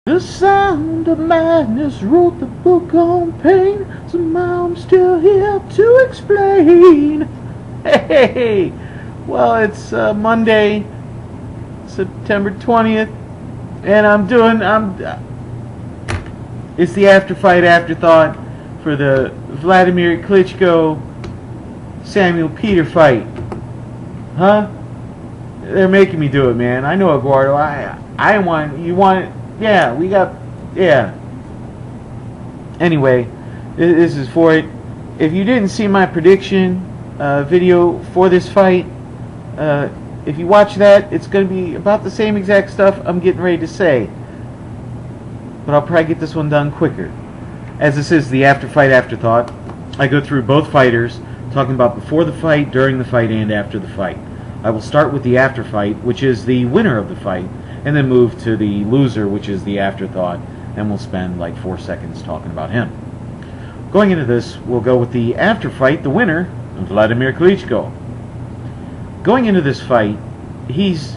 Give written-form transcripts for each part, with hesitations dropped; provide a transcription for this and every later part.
The sound of madness wrote the book on pain. Somehow I'm still here to explain. Hey, well, it's Monday, September 20th, and it's the Afterfight Afterthought for the Vladimir Klitschko Samuel Peter fight. Huh? They're making me do it, man. I know, Eduardo. I want you want it. Yeah, we got. Yeah. Anyway, this is for it. If you didn't see my prediction video for this fight, if you watch that, it's going to be about the same exact stuff I'm getting ready to say. But I'll probably get this one done quicker. As this is the Afterfight Afterthought, I go through both fighters, talking about before the fight, during the fight, and after the fight. I will start with the Afterfight, which is the winner of the fight, and then move to the loser, which is the Afterthought, and we'll spend like 4 seconds talking about him. Going into this, we'll go with the Afterfight, the winner, Vladimir Klitschko. Going into this fight, he's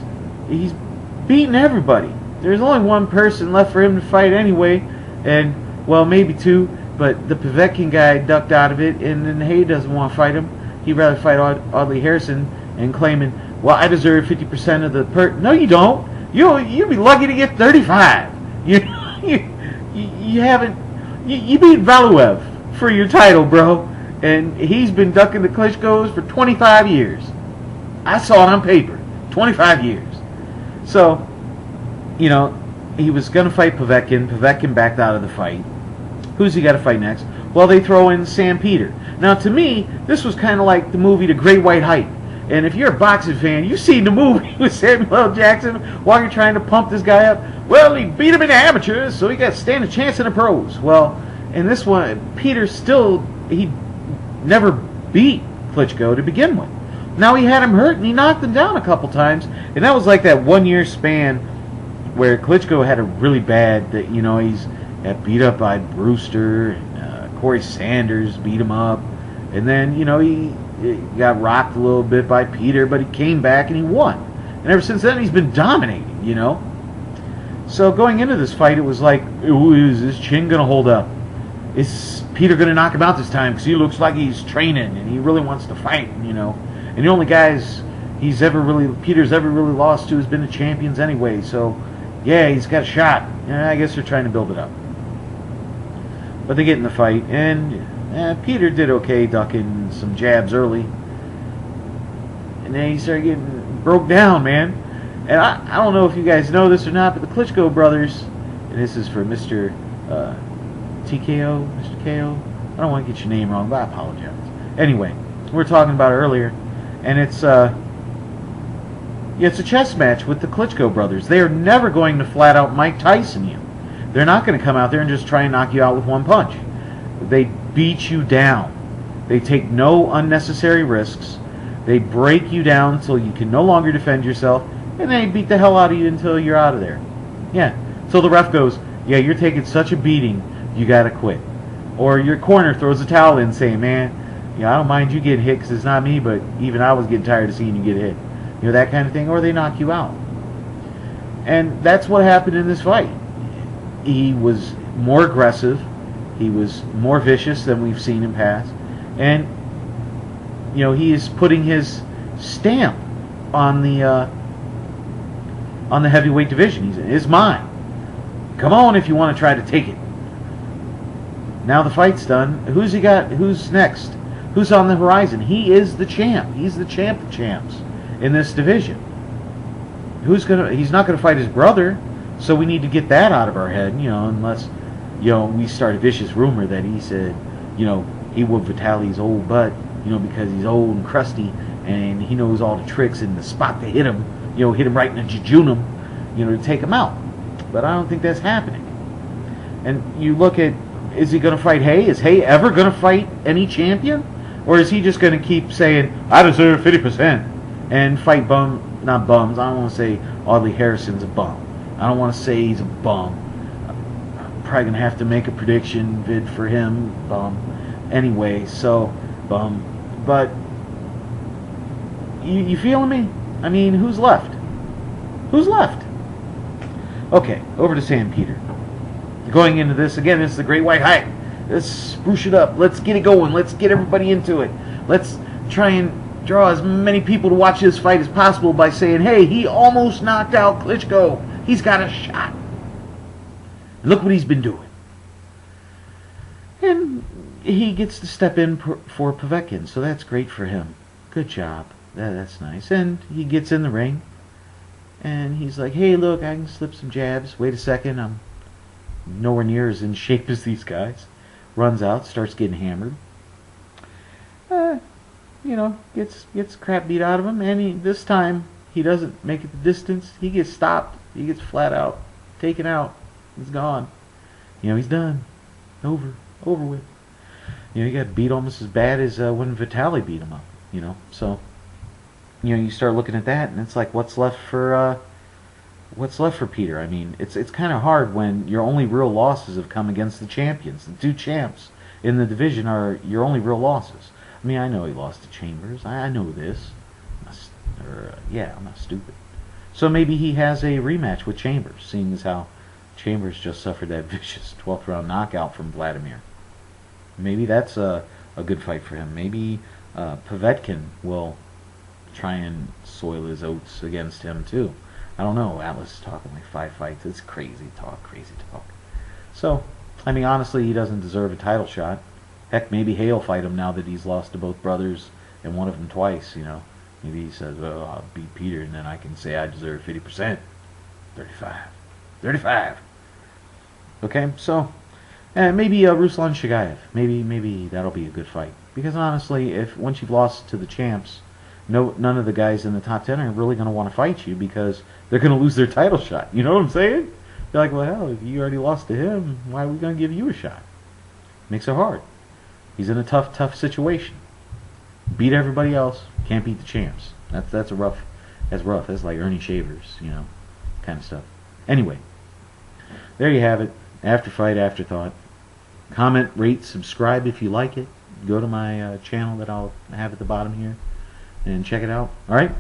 beaten everybody. There's only one person left for him to fight anyway, and, well, maybe two, but the Povetkin guy ducked out of it, and then Hay doesn't want to fight him. He'd rather fight Audley Harrison, and claiming, well, I deserve 50% of the No, you don't. You'd be lucky to get 35. You haven't. You beat Valuev for your title, bro, and he's been ducking the Klitschkos for 25 years. I saw it on paper. 25 years. So, you know, he was going to fight Povetkin. Povetkin backed out of the fight. Who's he got to fight next? Well, they throw in Sam Peter. Now, to me, this was kind of like the movie The Great White Hype. And if you're a boxing fan, you've seen the movie with Samuel L. Jackson while you're trying to pump this guy up. Well, he beat him in the amateurs, so he got to stand a chance in the pros. Well, in this one, Peter he never beat Klitschko to begin with. Now he had him hurt, and he knocked him down a couple times. And that was like that 1 year span where Klitschko had a really bad, he's got beat up by Brewster, and Corey Sanders beat him up. And then, he got rocked a little bit by Peter, but he came back and he won. And ever since then, he's been dominating, So going into this fight, it was like, is his chin going to hold up? Is Peter going to knock him out this time? Because he looks like he's training and he really wants to fight, And the only guys Peter's ever really lost to has been the champions anyway. So, yeah, he's got a shot. I guess they're trying to build it up. But they get in the fight, and Peter did okay ducking some jabs early. And then he started getting broke down, man. And I don't know if you guys know this or not, but the Klitschko brothers, and this is for Mr. TKO, Mr. KO. I don't want to get your name wrong, but I apologize. Anyway, we were talking about it earlier, and it's a chess match with the Klitschko brothers. They are never going to flat out Mike Tyson you. They're not going to come out there and just try and knock you out with one punch. They beat you down. They take no unnecessary risks. They break you down until you can no longer defend yourself, and they beat the hell out of you until you're out of there. Yeah. So the ref goes, yeah, you're taking such a beating, you got to quit. Or your corner throws a towel in saying, man, I don't mind you getting hit because it's not me, but even I was getting tired of seeing you get hit. That kind of thing. Or they knock you out. And that's what happened in this fight. He was more aggressive. He was more vicious than we've seen in past. And, he is putting his stamp on the heavyweight division. It's mine. Come on if you want to try to take it. Now the fight's done. Who's he got? Who's next? Who's on the horizon? He is the champ. He's the champ of champs in this division. He's not gonna fight his brother, so we need to get that out of our head, unless we start a vicious rumor that he said, he whooped Vitaly's old butt, because he's old and crusty and he knows all the tricks and the spot to hit him, hit him right in the jejunum, to take him out. But I don't think that's happening. And you look at, is he going to fight Hay? Is Hay ever going to fight any champion? Or is he just going to keep saying, I deserve 50% and fight not bums. I don't want to say Audley Harrison's a bum. I don't want to say he's a bum. I'm probably going to have to make a prediction vid for him. Bum. Anyway, so, bum. But, you feeling me? I mean, who's left? Who's left? Okay, over to Sam Peter. going into this, again, this is the Great White Hype. Let's spruce it up. Let's get it going. Let's get everybody into it. Let's try and draw as many people to watch this fight as possible by saying, hey, he almost knocked out Klitschko. He's got a shot. Look what he's been doing. And he gets to step in for Povetkin, so that's great for him. Good job. That's nice. And he gets in the ring, and he's like, hey, look, I can slip some jabs. Wait a second, I'm nowhere near as in shape as these guys. Runs out, starts getting hammered. Gets crap beat out of him, and this time he doesn't make it the distance. He gets stopped. He gets flat out taken out. He's gone. He's done. Over with. He got beat almost as bad as when Vitaly beat him up. So you start looking at that, and it's like, what's left for Peter? I mean, it's kind of hard when your only real losses have come against the champions. The two champs in the division are your only real losses. I mean, I know he lost to Chambers. I know this. I'm not stupid. So maybe he has a rematch with Chambers, seeing as how Chambers just suffered that vicious 12th round knockout from Vladimir. Maybe that's a good fight for him. Maybe Povetkin will try and soil his oats against him too. I don't know. Atlas is talking like 5 fights. It's crazy talk. So, I mean, honestly, he doesn't deserve a title shot. Heck, maybe Hale fight him now that he's lost to both brothers and one of them twice, Maybe he says, well, I'll beat Peter, and then I can say I deserve 50%. 35. Okay, so maybe Ruslan Shagayev. Maybe that'll be a good fight. Because honestly, if once you've lost to the champs, none of the guys in the top 10 are really going to want to fight you because they're going to lose their title shot. You know what I'm saying? They're like, well, hell, if you already lost to him, why are we going to give you a shot? Makes it hard. He's in a tough situation. Beat everybody else, can't beat the champs. That's rough. That's like Ernie Shavers, kind of stuff. Anyway, there you have it. Afterfight, Afterthought. Comment, rate, subscribe if you like it. Go to my channel that I'll have at the bottom here and check it out. All right?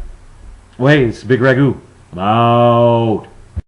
Well, hey, it's Bigragu. I'm out.